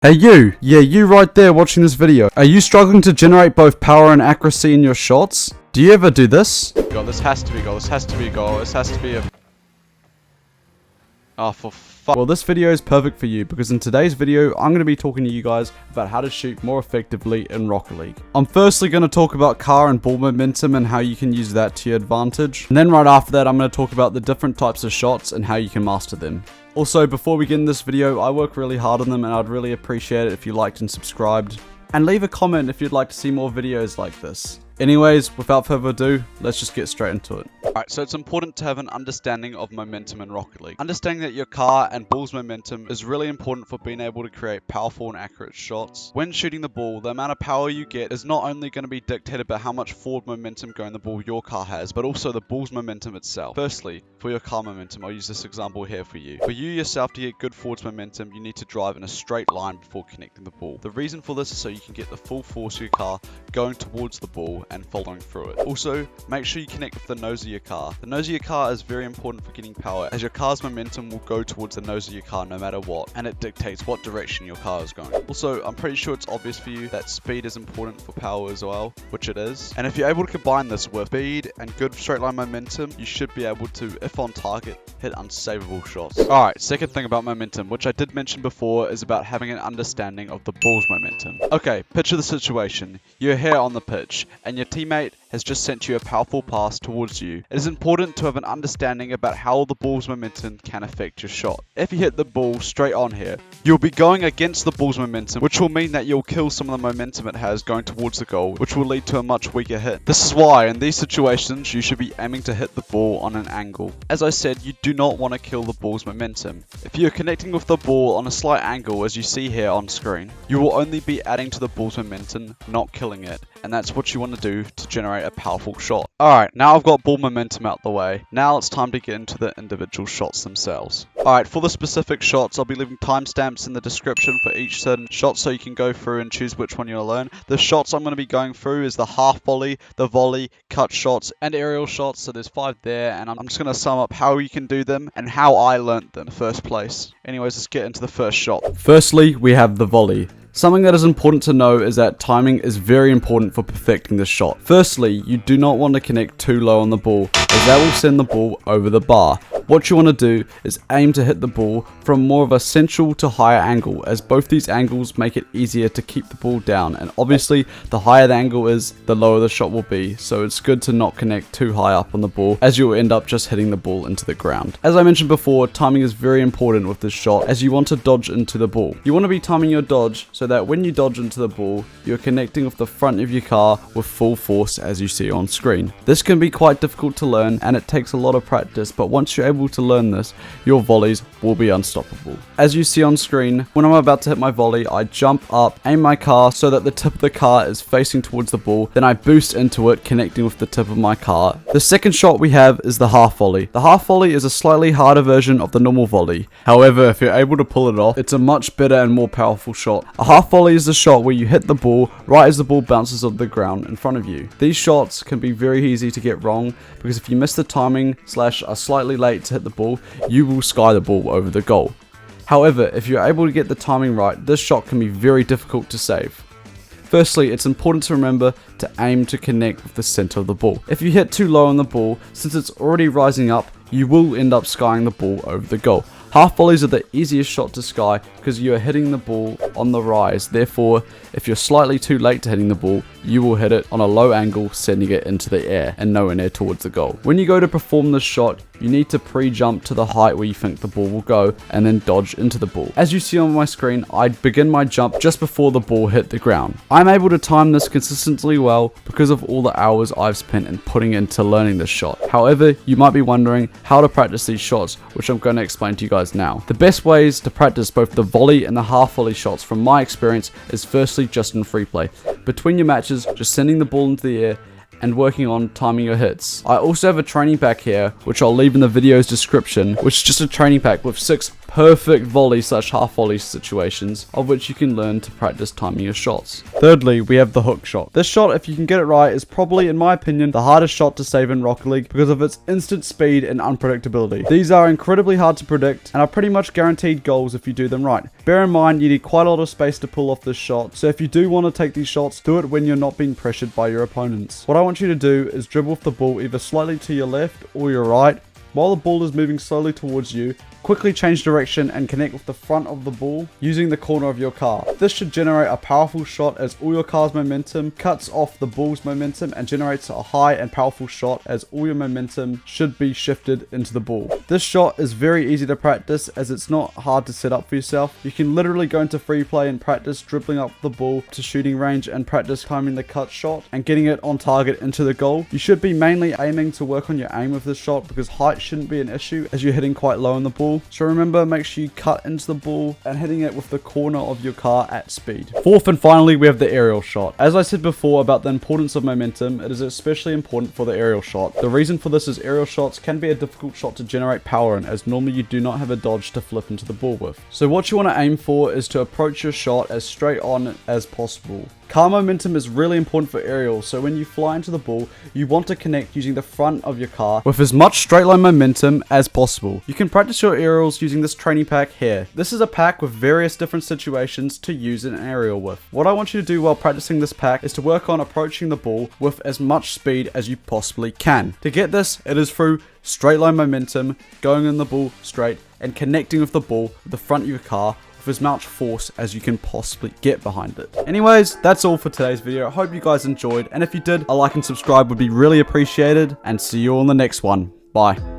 Hey you! Yeah, you right there watching this video. Are you struggling to generate both power and accuracy in your shots? Do you ever do this? God, this has to be a goal. This has to be a goal. This has to be a... Oh, for fuck. Well, this video is perfect for you because in today's video, I'm going to be talking to you guys about how to shoot more effectively in Rocket League. I'm firstly going to talk about car and ball momentum and how you can use that to your advantage. And then right after that, I'm going to talk about the different types of shots and how you can master them. Also, before we get in this video, I work really hard on them and I'd really appreciate it if you liked and subscribed. And leave a comment if you'd like to see more videos like this. Anyways, without further ado, let's just get straight into it. Alright, so it's important to have an understanding of momentum in Rocket League. Understanding that your car and ball's momentum is really important for being able to create powerful and accurate shots. When shooting the ball, the amount of power you get is not only going to be dictated by how much forward momentum going the ball your car has, but also the ball's momentum itself. Firstly, for your car momentum, I'll use this example here for you. For you yourself to get good forwards momentum, you need to drive in a straight line before connecting the ball. The reason for this is so you can get the full force of your car going towards the ball and following through it. Also, make sure you connect with the nose of your car. The nose of your car is very important for getting power, as your car's momentum will go towards the nose of your car no matter what, and it dictates what direction your car is going. Also, I'm pretty sure it's obvious for you that speed is important for power as well, which it is. And if you're able to combine this with speed and good straight line momentum, you should be able to, if on target, hit unsavable shots. Alright, second thing about momentum, which I did mention before, is about having an understanding of the ball's momentum. Okay, picture the situation. You're here on the pitch, and your teammate has just sent you a powerful pass towards you. It is important to have an understanding about how the ball's momentum can affect your shot. If you hit the ball straight on here, you'll be going against the ball's momentum, which will mean that you'll kill some of the momentum it has going towards the goal, which will lead to a much weaker hit. This is why, in these situations, you should be aiming to hit the ball on an angle. As I said, you do not want to kill the ball's momentum. If you're connecting with the ball on a slight angle, as you see here on screen, you will only be adding to the ball's momentum, not killing it. And that's what you want to do to generate a powerful shot. Alright, now I've got ball momentum out the way. Now it's time to get into the individual shots themselves. Alright, for the specific shots, I'll be leaving timestamps in the description for each certain shot so you can go through and choose which one you want to learn. The shots I'm going to be going through is the half volley, the volley, cut shots, and aerial shots. So there's 5 there, and I'm just going to sum up how you can do them and how I learnt them in the first place. Anyways, let's get into the first shot. Firstly, we have the volley. Something that is important to know is that timing is very important for perfecting this shot. Firstly, you do not want to connect too low on the ball, as that will send the ball over the bar. What you want to do is aim to hit the ball from more of a central to higher angle, as both these angles make it easier to keep the ball down, and obviously the higher the angle is, the lower the shot will be, so it's good to not connect too high up on the ball, as you will end up just hitting the ball into the ground. As I mentioned before, timing is very important with this shot, as you want to dodge into the ball. You want to be timing your dodge so that when you dodge into the ball, you're connecting with the front of your car with full force, as you see on screen. This can be quite difficult to learn and it takes a lot of practice, but once you're able to learn this, your volleys will be unstoppable. As you see on screen, when I'm about to hit my volley, I jump up, aim my car so that the tip of the car is facing towards the ball, then I boost into it, connecting with the tip of my car. The second shot we have is the half volley. The half volley is a slightly harder version of the normal volley. However, if you're able to pull it off, it's a much better and more powerful shot. A half volley is the shot where you hit the ball right as the ball bounces off the ground in front of you. These shots can be very easy to get wrong because if you miss the timing / are slightly late to hit the ball, you will sky the ball over the goal. However, if you're able to get the timing right, this shot can be very difficult to save. Firstly, it's important to remember to aim to connect with the center of the ball. If you hit too low on the ball, since it's already rising up, you will end up skying the ball over the goal. Half volleys are the easiest shot to sky because you are hitting the ball on the rise. Therefore, if you're slightly too late to hitting the ball, you will hit it on a low angle, sending it into the air and nowhere near towards the goal. When you go to perform this shot, you need to pre-jump to the height where you think the ball will go and then dodge into the ball. As you see on my screen, I begin my jump just before the ball hit the ground. I'm able to time this consistently well because of all the hours I've spent in putting into learning this shot. However, you might be wondering how to practice these shots, which I'm going to explain to you guys now. The best ways to practice both the volley and the half volley shots from my experience is firstly just in free play. Between your matches, just sending the ball into the air and working on timing your hits. I also have a training pack here, which I'll leave in the video's description, which is just a training pack with 6 perfect volley / half volley situations, of which you can learn to practice timing your shots. Thirdly, we have the hook shot. This shot, if you can get it right, is probably, in my opinion, the hardest shot to save in Rocket League because of its instant speed and unpredictability. These are incredibly hard to predict and are pretty much guaranteed goals if you do them right. Bear in mind, you need quite a lot of space to pull off this shot, so if you do want to take these shots, do it when you're not being pressured by your opponents. What I want you to do is dribble with the ball either slightly to your left or your right. While the ball is moving slowly towards you, quickly change direction and connect with the front of the ball using the corner of your car. This should generate a powerful shot as all your car's momentum cuts off the ball's momentum and generates a high and powerful shot as all your momentum should be shifted into the ball. This shot is very easy to practice as it's not hard to set up for yourself. You can literally go into free play and practice dribbling up the ball to shooting range and practice timing the cut shot and getting it on target into the goal. You should be mainly aiming to work on your aim with this shot because height shouldn't be an issue as you're hitting quite low on the ball. So remember, make sure you cut into the ball and hitting it with the corner of your car at speed. Fourth and finally, we have the aerial shot. As I said before about the importance of momentum, it is especially important for the aerial shot. The reason for this is aerial shots can be a difficult shot to generate power in, as normally you do not have a dodge to flip into the ball with. So what you want to aim for is to approach your shot as straight on as possible. Car momentum is really important for aerial, so when you fly into the ball, you want to connect using the front of your car with as much straight line momentum as possible. You can practice your aerials using this training pack here. This is a pack with various different situations to use an aerial with. What I want you to do while practicing this pack is to work on approaching the ball with as much speed as you possibly can. To get this, it is through straight line momentum, going in the ball straight, and connecting with the ball with the front of your car with as much force as you can possibly get behind it. Anyways, that's all for today's video. I hope you guys enjoyed, and if you did, a like and subscribe would be really appreciated, and see you all in the next one. Bye.